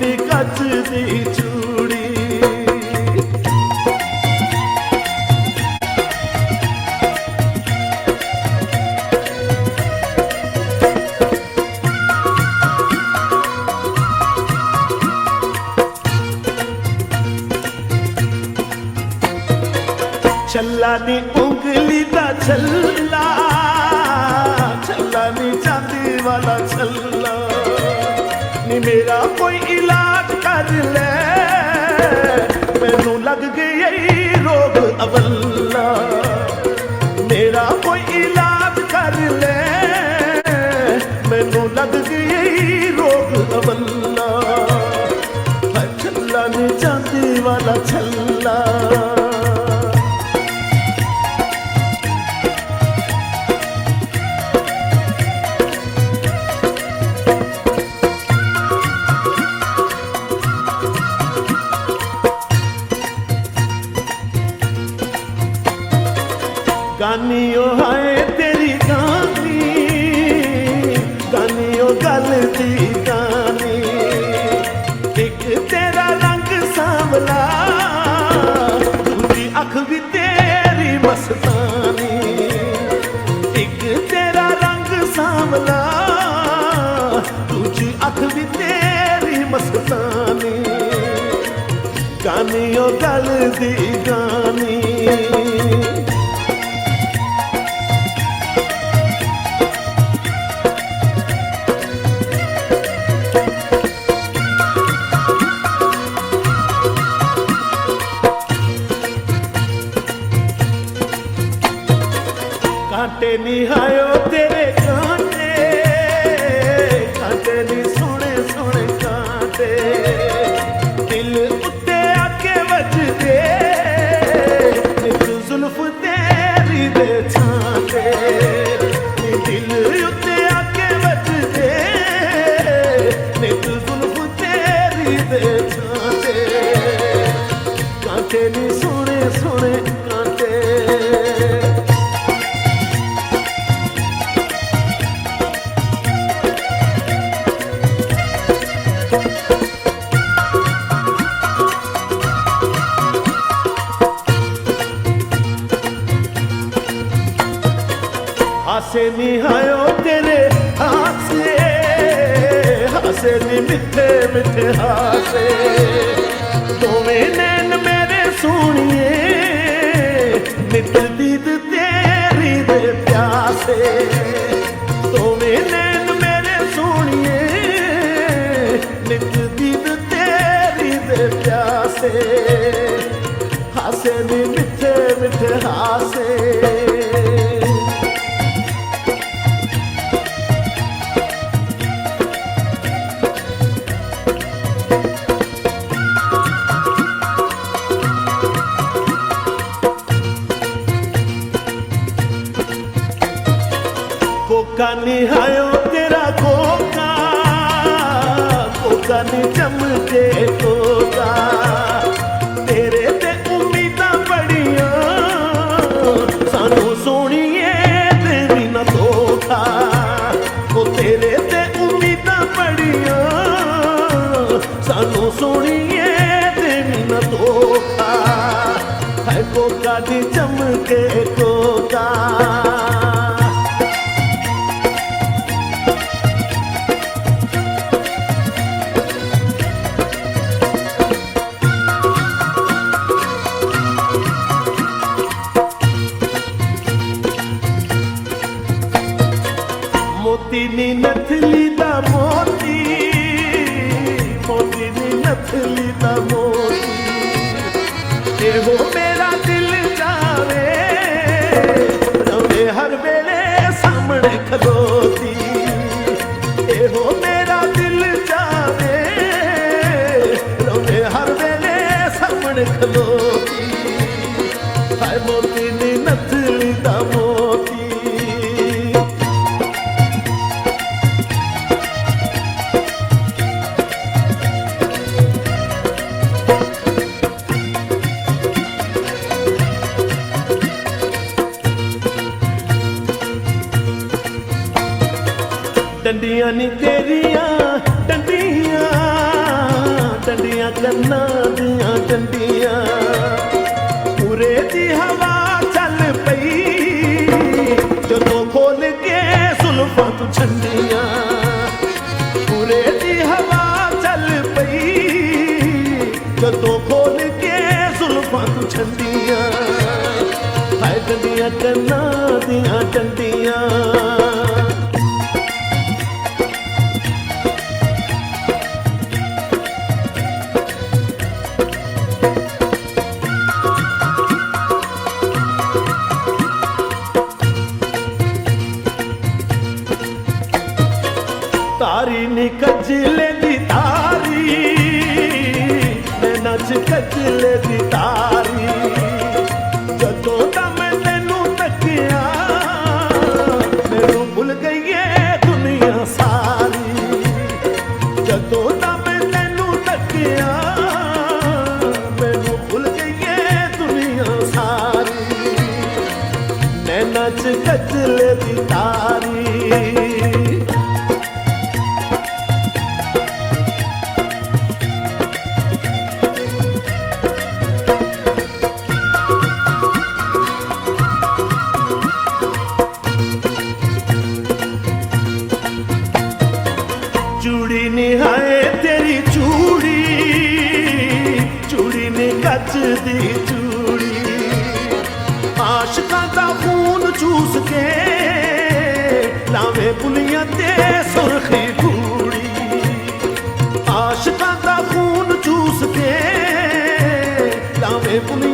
नी कच दी चूड़ी छल्ला नी उंगली दा छल्ला छल्ला नी चांदी वाला छल्ला नी मेरा कोई इलाज कर ले मैनू लग गई रोग अवल्ला मेरा कोई इलाज कर ले मैनू लग गई रोग अवल्ला छल्ला नी चांदी वाला छल्ला गानियो हाय तेरी गानी गानियो गल दी गानी एक तेरा रंग सांवला दूजी अख भी तेरी मस्तानी एक तेरा रंग सांवला दूजी अख भी तेरी मस्तानी गानियो गल दी गानी कांटे निहायो तेरे कांटे कांटे नी सोने सोने कांटे दिल उत्ते आके बज दे नित जुल्फ तेरी दे छांटे दिल उत्ते आके बज दे नित जुल्फ तेरी दे छांटे कांटे नी सोने सोने कांटे हासे निहायो तेरे हासे हासे नी मिठे मिठे हासे दोवें नैन मेरे सोनिए नित दीद तेरी दे प्यासे दोवें नैन मेरे सोनिए नित दीद तेरी दे प्यासे हासे नी मिठे मिठे हासे कोका निहायो तेरा कोका कोका नी चमके कोका तेरे ते उम्मीदां बड़ियां सानू सोनिए तेरी ना धोखा ओ तेरे ते उम्मीदां बड़ियां सानू सोनिए तेरी ना धोखा है कोका नी चमके कोका मोती नी नथली दा मोती मोती नी नथली दा मोती एहो मेरा दिल जावे रवे हर वेले सामने खलोती एहो मेरा दिल जावे रवे हर वेले सामने खलोती हाय मोती नी नथली दा मोती डंडियां नी तेरियां डंडियां ਕੰਨਾਂ ਦੀਆਂ ਡੰਡੀਆਂ ਪੂਰੇ ਦੀ ਹਵਾ ਚੱਲ ਪਈ ਜਦੋਂ ਖੋਲ ਕੇ ਜ਼ੁਲਫਾਂ ਤੂੰ ਛੰਡੀਆਂ ਪੂਰੇ ਦੀ ਹਵਾ ਚੱਲ ਪਈ ਜਦੋਂ ਖੋਲ ਕੇ ਜ਼ੁਲਫਾਂ ਤੂੰ ਛੰਡੀਆਂ ਹਾਏ ਡੰਡੀਆਂ ਕੰਨਾਂ ਦੀਆਂ ਡੰਡੀਆਂ ਤਾਰੀ ਨੀ ਕਜਲੇ ਦੀ ਤਾਰੀ ਮੈਂ ਨੱਚ ਕਜਲੇ ਦੀ ਤਾਰੀ ਜਦੋਂ ਦਾ ਮੈਂ ਤੈਨੂੰ ਤੱਕਿਆ ਮੈਨੂੰ ਭੁੱਲ ਗਈ ਏ ਦੁਨੀਆ ਸਾਰੀ ਜਦੋਂ ਦਾ ਮੈਂ ਤੈਨੂੰ ਤੱਕਿਆ ਮੈਨੂੰ ਭੁੱਲ ਗਈ ਏ ਦੁਨੀਆ ਸਾਰੀ ਮੈਂ ਨੱਚ ਕਜਲੇ ਦੀ ਤਾਰੀ ਚੂੜੀ ਨੀ ਹਾਏ ਤੇਰੀ ਚੂੜੀ ਚੂੜੀ ਨੀ ਕੱਚ ਦੀ ਚੂੜੀ ਆਸ਼ਕਾਂ ਦਾ ਖੂਨ ਚੂਸ ਕੇ ਲਾਵੇ ਬੁਲੀਆਂ ਤੇ ਸੁਰਖੀ ਗੂੜੀ ਆਸ਼ਕਾਂ ਦਾ ਖੂਨ ਚੂਸ ਕੇ ਲਾਵੇ ਬੁਲੀਆਂ